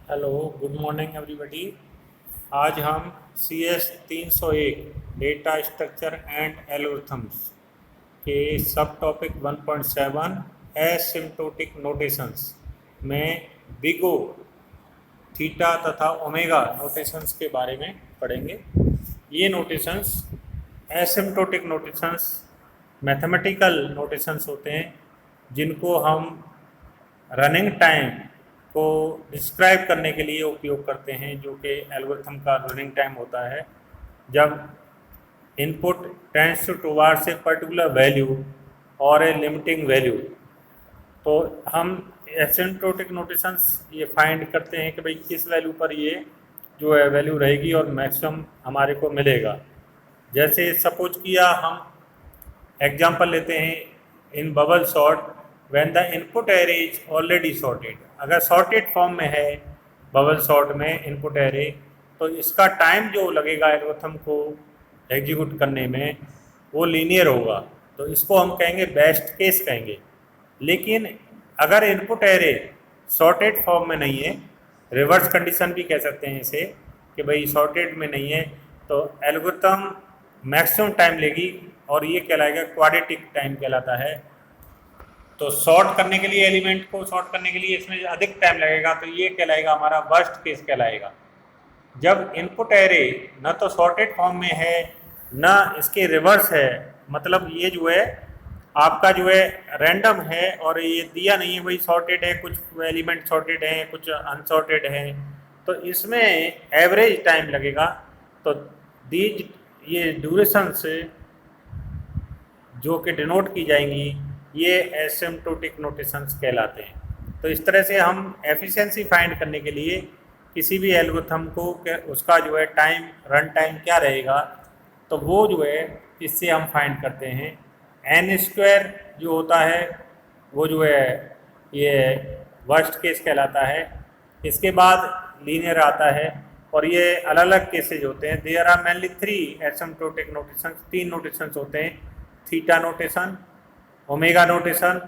Hello, good morning everybody. आज हम C S 301 data structure and algorithms के subtopic 1.7 asymptotic notations में big O, theta तथा omega notations के बारे में पढ़ेंगे। ये notations asymptotic notations mathematical notations होते हैं जिनको हम रनिंग टाइम को डिस्क्राइब करने के लिए उपयोग करते हैं, जो कि एल्गोरिथम का रनिंग टाइम होता है जब input tends towards a particular value और ए लिमिटिंग वैल्यू। तो हम एसिम्प्टोटिक नोटेशंस ये फाइंड करते हैं कि भाई किस वैल्यू पर ये जो है वैल्यू रहेगी और मैक्सिमम हमारे को मिलेगा। जैसे सपोज किया हम एग्जांपल लेते हैं इन bubble sort when the input array is already sorted. अगर सॉर्टेड फॉर्म में है बबल सॉर्ट में इनपुट एरे, तो इसका टाइम जो लगेगा एल्गोरिथम को एग्जीक्यूट करने में वो लीनियर होगा, तो इसको हम कहेंगे बेस्ट केस कहेंगे। लेकिन अगर इनपुट एरे सॉर्टेड फॉर्म में नहीं है, रिवर्स कंडीशन भी कह सकते हैं इसे कि भाई सॉर्टेड में नहीं है, तो एल्गोरिथम मैक्सिमम टाइम लेगी और ये कहलाएगा क्वाड्रेटिक टाइम कहलाता है। तो सॉर्ट करने के लिए एलिमेंट को सॉर्ट करने के लिए इसमें अधिक टाइम लगेगा, तो ये कहलाएगा हमारा वर्स्ट केस कहलाएगा। जब इनपुट एरे न तो सॉर्टेड फॉर्म में है न इसके रिवर्स है, मतलब ये जो है आपका जो है रैंडम है और ये दिया नहीं है भाई सॉर्टेड है, कुछ एलिमेंट सॉर्टेड हैं कुछ अनसॉर्टेड हैं, तो इसमें एवरेज टाइम लगेगा। तो दीज ये ड्यूरेशन से जो कि डिनोट की जाएंगी ये एसिम्प्टोटिक नोटेशंस कहलाते हैं। तो इस तरह से हम एफिशिएंसी फाइंड करने के लिए किसी भी एल्गोरिथम को उसका जो है टाइम रन टाइम क्या रहेगा, तो वो जो है इससे हम फाइंड करते हैं। एन स्क्वायर जो होता है वो जो है ये वर्स्ट केस कहलाता है। इसके बाद लीनियर आता है और ये अलग अलग केसेज होते हैं। There are mainly 3 asymptotic notations, 3 notations होते हैं, थीटा नोटेशन, ओमेगा नोटेशन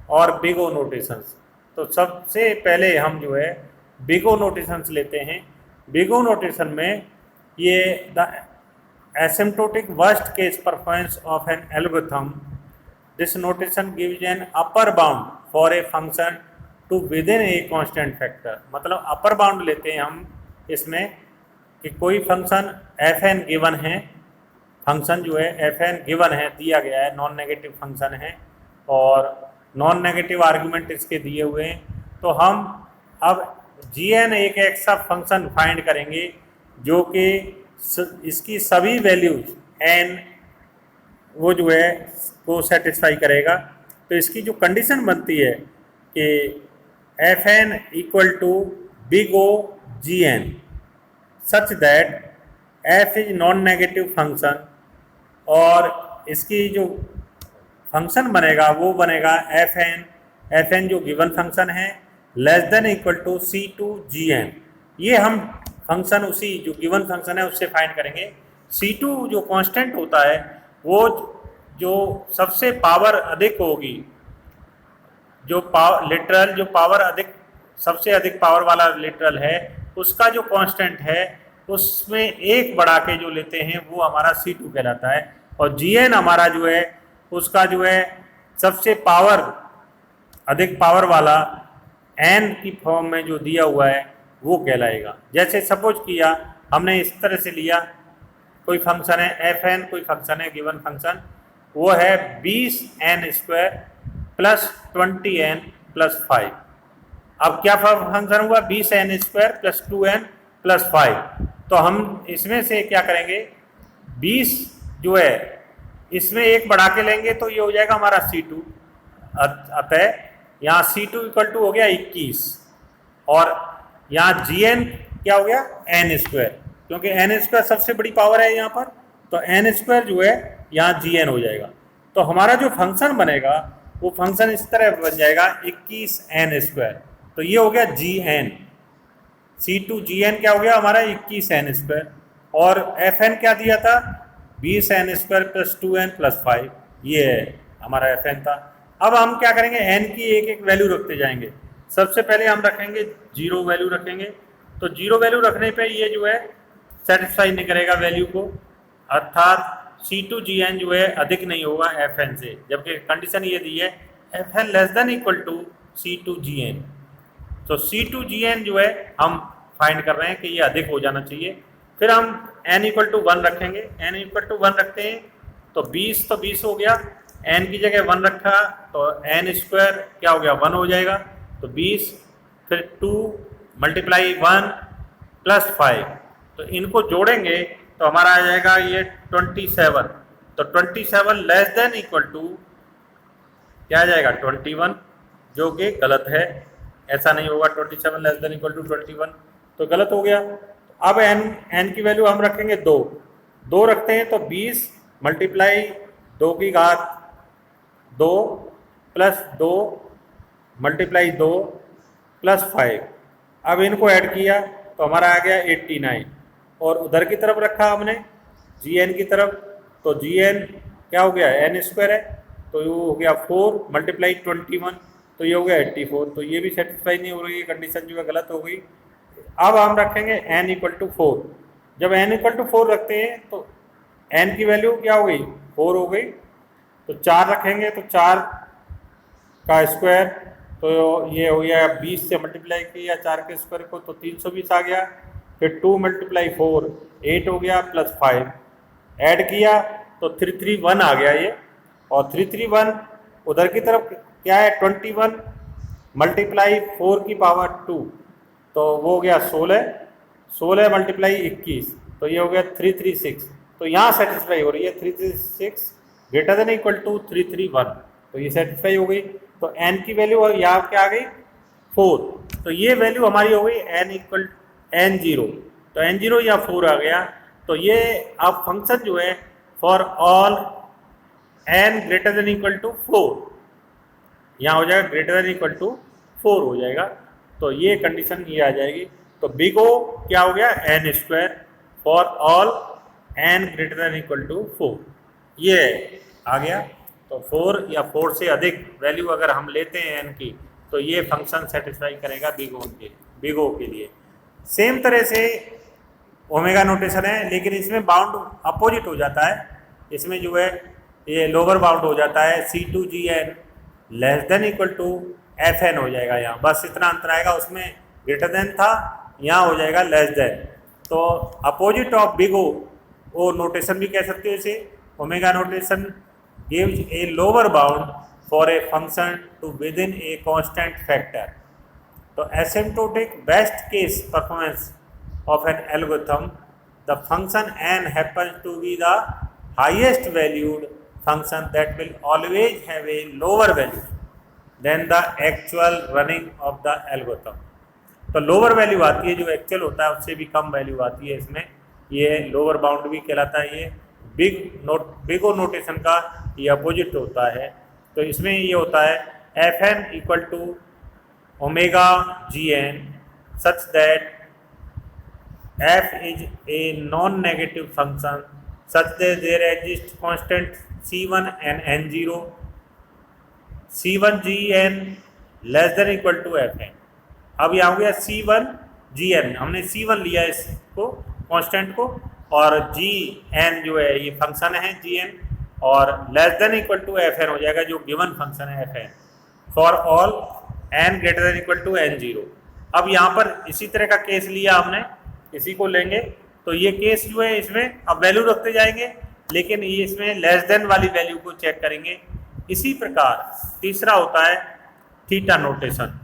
और बिग ओ नोटेशंस। तो सबसे पहले हम जो है बिग ओ नोटेशंस लेते हैं। बिग ओ नोटेशन में ये the asymptotic worst case performance of an algorithm, this notation gives an upper bound for a function to within a constant factor। मतलब अपर बाउंड लेते हैं हम इसमें कि कोई फंक्शन एफ एन गिवन है, फंक्शन जो है एफ एन गिवन है, दिया गया है, नॉन नेगेटिव फंक्शन है और नॉन नेगेटिव आर्ग्यूमेंट इसके दिए हुए हैं, तो हम अब जी एन एक ऐसा फंक्शन फाइंड करेंगे जो कि इसकी सभी वैल्यूज एन वो जो है को सेटिस्फाई करेगा। तो इसकी जो कंडीशन बनती है कि f n equal to big O g n such that f is non negative function, और इसकी जो फंक्शन बनेगा वो बनेगा एफ एन जो गिवन फंक्शन है less than equal to c two g n. ये हम फंक्शन उसी जो गिवन फंक्शन है उससे फाइंड करेंगे। C2 जो कांस्टेंट होता है वो जो सबसे पावर अधिक होगी, जो लिटरल जो पावर अधिक सबसे अधिक पावर वाला लिटरल है उसका जो कांस्टेंट है उसमें एक बढ़ा के जो लेते हैं वो हमारा C2 कहलाता है। और Gn हमारा जो है उसका जो है सबसे पावर अधिक पावर वाला n की फॉर्म में जो दिया हुआ है वो कहलाएगा। जैसे सपोज किया हमने इस तरह से लिया, कोई फंक्शन है एफ एन, कोई फंक्शन है गिवन फंक्शन, वो है 20n square plus 20n plus 5। अब क्या फंक्शन हुआ 20n square plus 2n plus 5। तो हम इसमें से क्या करेंगे 20 जो है इसमें एक बढ़ा के लेंगे तो ये हो जाएगा हमारा C2। अतः यहाँ C2 इक्वल टू हो गया 21 और यहाँ Gn क्या हो गया n स्क्वायर, क्योंकि n स्क्वायर सबसे बड़ी पावर है यहाँ पर, तो n स्क्वायर जो है यहाँ Gn हो जाएगा। तो हमारा जो फंक्शन बनेगा वो फंक्शन इस तरह बन जाएगा 21n स्क्वायर। तो ये हो गया Gn, C2 Gn क्या हो गया हमारा 21n स्क्वायर, और Fn क्या दिया था 20n square plus 2n plus 5, ये है हमारा Fn था। अब हम क्या करेंगे n की एक एक वैल्यू रखते जाएंगे। सबसे पहले हम रखेंगे 0 वैल्यू रखेंगे, तो जीरो वैल्यू रखने पे ये जो है सेटिस्फाई नहीं करेगा वैल्यू को, अर्थात C2GN जो है अधिक नहीं होगा FN से, जबकि कंडीशन ये दी है FN less than equal to C2GN। तो C2GN जो है हम फाइंड कर रहे हैं कि ये अधिक हो जाना चाहिए। फिर हम n इक्वल टू 1 रखेंगे, n इक्वल टू 1 रखते हैं तो 20 हो गया, n की जगह 1 रखा तो n स्क्वायर क्या हो गया 1 हो जाएगा, तो 20, फिर 2 मल्टीप्लाई 1 प्लस 5, तो इनको जोड़ेंगे तो हमारा आ जाएगा ये 27। तो 27 लेस देन इक्वल टू क्या आ जाएगा 21, जो कि गलत है, ऐसा नहीं होगा। 27 लेस देन इक्वल टू 21 तो गलत हो गया। अब n की वैल्यू हम रखेंगे 2 रखते हैं तो 20 मल्टीप्लाई 2 की घात 2 प्लस 2 मल्टीप्लाई 2 प्लस 5। अब इनको ऐड किया तो हमारा आ गया 89, और उधर की तरफ रखा हमने gn की तरफ, तो gn क्या हो गया n स्क्वायर है, तो ये हो गया 4 मल्टीप्लाई 21, तो ये हो गया 84। तो ये भी सेटिस्फाई नहीं हो रही है, कंडीशन जो है गलत हो गई। अब हम रखेंगे n इक्वल टू 4। जब n इक्वल टू 4 रखते हैं तो n की वैल्यू क्या हो गई 4 हो गई, तो 4 रखेंगे तो 4 का स्क्वायर, तो ये हो गया 20 से मल्टीप्लाई किया 4 के स्क्वायर को तो 320 आ गया। फिर 2 मल्टीप्लाई 4 8 हो गया, प्लस 5 ऐड किया तो 331 आ गया ये, और 331 उधर की तरफ क्या है 21 मल्टीप्लाई 4 की पावर 2, तो वो हो गया 16 मल्टीप्लाई 21, तो ये हो गया 336। तो यहाँ सेटिस्फाई हो रही है 336 ग्रेटर देन इक्वल टू 331, तो ये सेटिस्फाई हो गई। तो n की वैल्यू यहाँ क्या आ गई 4, तो ये वैल्यू हमारी हो गई n0, तो n0 या 4 आ गया। तो ये अब फंक्शन जो है for all n greater than equal to 4, यहाँ हो जाएगा ग्रेटर देन इक्वल टू 4 हो जाएगा, तो ये कंडीशन ये आ जाएगी। तो बिग O क्या हो गया n square for all n greater than equal to 4, ये आ गया। तो 4 या 4 से अधिक वैल्यू अगर हम लेते हैं n की, तो ये फंक्शन सेटिस्फाई करेगा बिग O के लिए। सेम तरह से ओमेगा नोटेशन है, लेकिन इसमें बाउंड अपोजिट हो जाता है। इसमें जो है ये लोअर बाउंड हो जाता है, C2GN less than equal to FN हो जाएगा, यहाँ बस इतना अंतर आएगा, उसमें ग्रेटर देन था, यहाँ हो जाएगा लेस देन। तो opposite of big O notation भी कह सकते हो इसे। Omega notation gives a lower bound for a function to within a constant factor. तो asymptotic best case performance of an algorithm, the function n happens to be the highest valued function that will always have a lower value than the actual running of the algorithm। तो lower value आती है जो actual होता है उससे भी कम value आती है इसमें, ये लोअर बाउंड भी कहलाता है। ये बिग O नोटेशन का ये अपोजिट होता है। तो इसमें ये होता है FN equal to omega GN such that f is a non-negative function such that there exists constant C1 and N0, C1GN less than equal to FN। अब यहाँ हो गया C1GN, हमने C1 लिया इसको कांस्टेंट को, और GN जो है ये फंक्शन है GN, और less than equal to FN हो जाएगा जो गिवन फंक्शन है FN for all n greater than equal to N0। अब यहाँ पर इसी तरह का केस लिया हमने, इसी को लेंगे, तो ये केस जो है इसमें अब वैल्यू रखते जाएंगे, लेकिन ये इसमें लेस देन वाली वैल्यू को चेक करेंगे। इसी प्रकार तीसरा होता है थीटा नोटेशन।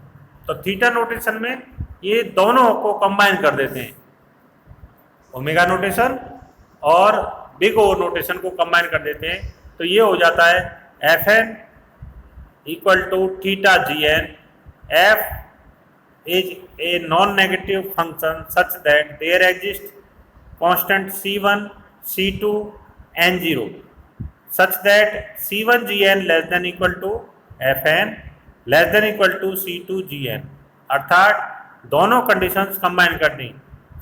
तो थीटा नोटेशन में ये दोनों को कंबाइन कर देते हैं, ओमेगा नोटेशन और बिग O नोटेशन को कंबाइन कर देते हैं, तो ये हो जाता है FN equal to theta GN। f is a non-negative function such that there exists constant C1, C2, N0 such that C1GN less than equal to FN less than equal to C2GN। अर्थात दोनों conditions combine करनी,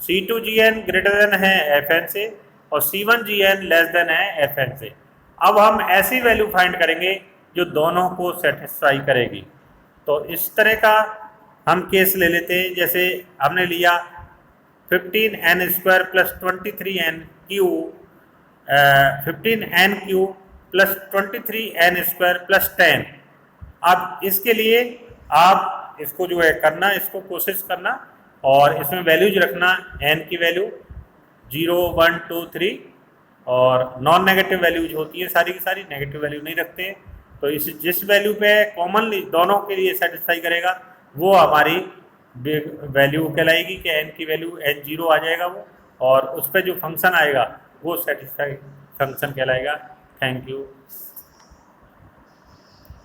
C2GN greater than है FN से और C1GN less than है FN से। अब हम ऐसी वैल्यू फाइंड करेंगे जो दोनों को सेटिस्फाई करेगी। तो इस तरह का हम केस ले लेते हैं, जैसे हमने लिया 15n² plus 23n³ 15n³ plus 23n² plus 10। अब इसके लिए आप इसको जो है करना, इसको कोशिश करना और इसमें वैल्यूज रखना, n की वैल्यू 0 1 2 3 और नॉन नेगेटिव वैल्यूज होती है सारी की सारी, नेगेटिव वैल्यू नहीं रखते हैं। तो इस जिस वैल्यू पे कॉमनली दोनों के लिए सेटिस्फाई करेगा वो हमारी वैल्यू कहलाएगी कि n की वैल्यू n0 आ जाएगा वो, और उस पर जो फंक्शन आएगा वो सेटिस्फाई फंक्शन कहलाएगा। Thank you.